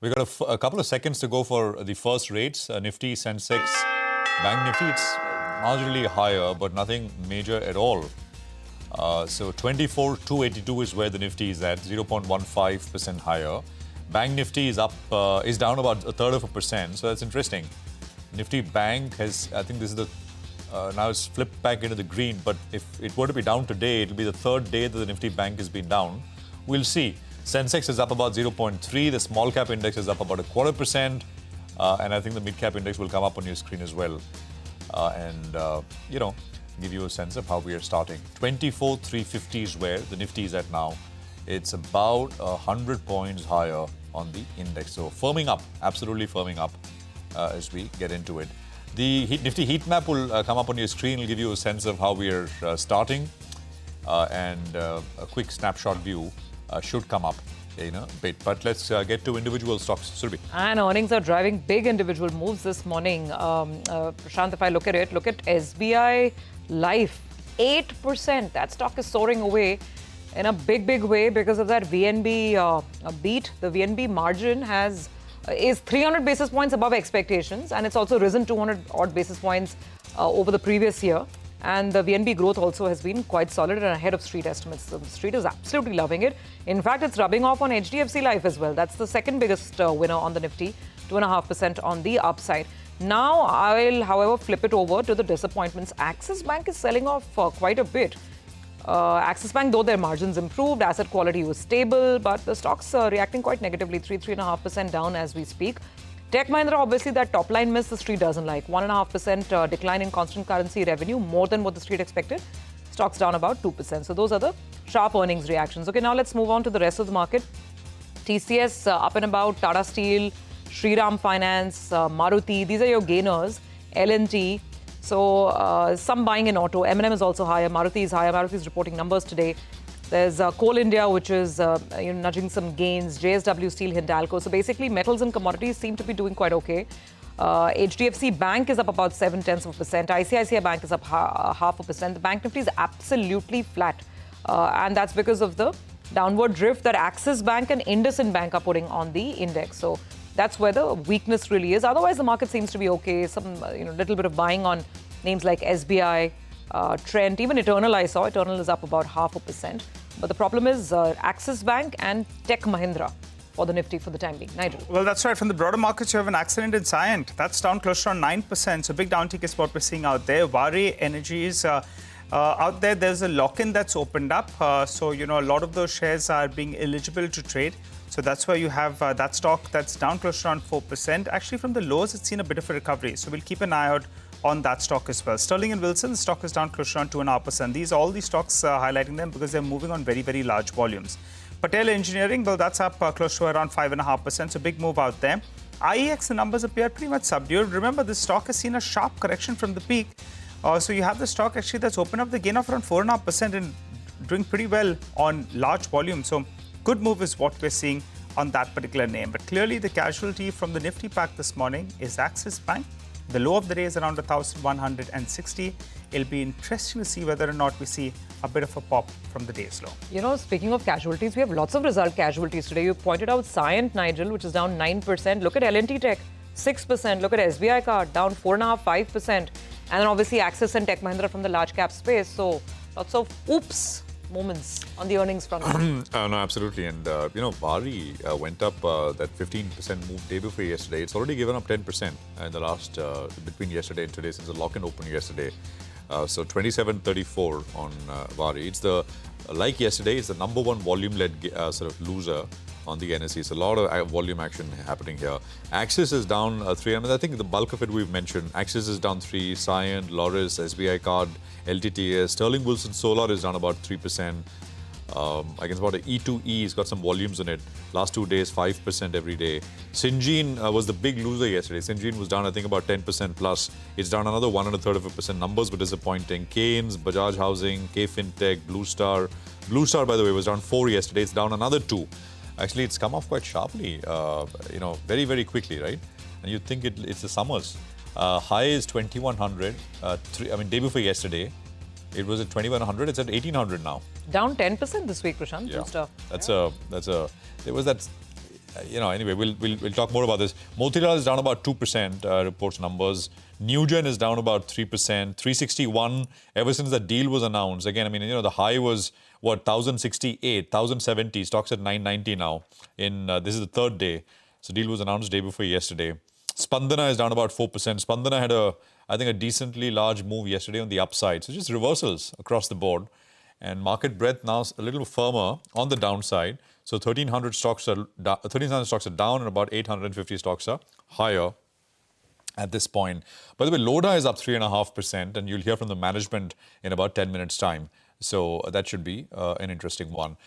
We've got a couple of seconds to go for the first rates. Nifty, Sensex, Bank Nifty, it's marginally higher, but nothing major at all. So 24,282 is where the Nifty is at, 0.15% higher. Bank Nifty is up, is down about a third of a percent, so that's interesting. Nifty Bank has, I think this is the, now it's flipped back into the green, but if it were to be down today, it'll be the third day that the Nifty Bank has been down. We'll see. Sensex is up about 0.3, the small cap index is up about 0.25%, and I think the mid cap index will come up on your screen as well. You know, give you a sense of how we are starting. 24,350 is where the Nifty is at now. It's about 100 points higher on the index. So firming up, absolutely firming up as we get into it. The Nifty heat map will come up on your screen. It'll give you a sense of how we are starting. A quick snapshot view should come up in a bit. But let's get to individual stocks. Surabhi. And earnings are driving big individual moves this morning. Prashant, if I look at it, look at SBI Life, 8%. That stock is soaring away in a big way because of that VNB beat. The VNB margin is 300 basis points above expectations, and it's also risen 200 odd basis points over the previous year. And the VNB growth also has been quite solid and ahead of street estimates. The street is absolutely loving it. In fact, it's rubbing off on HDFC Life as well. That's the second biggest winner on the Nifty, 2.5% on the upside. Now, I'll, however, flip it over to the disappointments. Axis Bank is selling off quite a bit. Axis Bank, though their margins improved, asset quality was stable, but the stock's reacting quite negatively, 3.5% down as we speak. Tech Mahindra, obviously, that top line miss the street doesn't like. 1.5% decline in constant currency revenue, more than what the street expected. Stock's down about 2%. So those are the sharp earnings reactions. Okay, now let's move on to the rest of the market. TCS up and about, Tata Steel, Shriram Finance, Maruti, these are your gainers. L&T. So some buying in auto. M&M is also higher. Maruti is higher. Maruti is reporting numbers today. There's Coal India, which is nudging some gains. JSW Steel, Hindalco. So basically, metals and commodities seem to be doing quite okay. HDFC Bank is up about 0.7%. ICICI Bank is up 0.5%. The Bank Nifty is absolutely flat. And that's because of the downward drift that Axis Bank and IndusInd Bank are putting on the index. So that's where the weakness really is. Otherwise, the market seems to be okay. Some little bit of buying on names like SBI, Trent, even Eternal I saw. Eternal is up about 0.5%. But the problem is Axis Bank and Tech Mahindra for the Nifty for the time being. Nigel. Well, that's right. From the broader markets, you have an accident in Cyient. That's down close to 9%. So big downtick is what we're seeing out there. Vare Energies out there, there's a lock-in that's opened up. So, a lot of those shares are being eligible to trade. So that's why you have that stock that's down close to around 4%. Actually, from the lows, it's seen a bit of a recovery. So we'll keep an eye out on that stock as well. Sterling and Wilson, the stock is down close to around 2.5%. All these stocks highlighting them because they're moving on very large volumes. Patel Engineering, well, that's up close to around 5.5%. So big move out there. IEX, the numbers appear pretty much subdued. Remember, this stock has seen a sharp correction from the peak. So you have the stock actually that's opened up the gain of around 4.5% and doing pretty well on large volume. So good move is what we're seeing on that particular name. But clearly the casualty from the Nifty pack this morning is Axis Bank. The low of the day is around 1,160. It'll be interesting to see whether or not we see a bit of a pop from the day's low. Speaking of casualties, we have lots of result casualties today. You pointed out Cyient, Nigel, which is down 9%. Look at L&T Tech, 6%. Look at SBI Card, down 4.5%, 5%. And then obviously Axis and Tech Mahindra from the large cap space. So lots of oops moments on the earnings front. No, absolutely. And, Bari went up that 15% move day before yesterday. It's already given up 10% in the last, between yesterday and today, since the lock-in opened yesterday. So 27.34 on Bari. It's like yesterday, it's the number one volume-led sort of loser on the NSE. It's a lot of volume action happening here. Axis is down 3. I think the bulk of it we've mentioned. Axis is down 3. Cyient, Loris, SBI Card, LTTS. Sterling Wilson Solar is down about 3%. I guess about E2E has got some volumes in it. Last 2 days, 5% every day. Syngene was the big loser yesterday. Syngene was down, I think, about 10% plus. It's down another 1.33%. Numbers were disappointing. Keynes, Bajaj Housing, K Fintech, Blue Star. Blue Star, by the way, was down 4 yesterday. It's down another 2. Actually, it's come off quite sharply, very quickly, right? And you'd think it's the summers. High is 2,100. Day before yesterday, it was at 2,100. It's at 1,800 now. Down 10% this week, Prashant. Yeah. Blue Star. There was that Anyway, we'll talk more about this. Motilal is down about 2%, reports numbers. Newgen is down about 3%. 361 ever since the deal was announced. Again, the high was, 1,068, 1,070. Stocks at 990 now. This is the third day. So deal was announced day before yesterday. Spandana is down about 4%. Spandana had a decently large move yesterday on the upside. So just reversals across the board. And market breadth now a little firmer on the downside. So 1,300 stocks are down and about 850 stocks are higher at this point. By the way, Lodha is up 3.5%, and you'll hear from the management in about 10 minutes' time. So that should be an interesting one.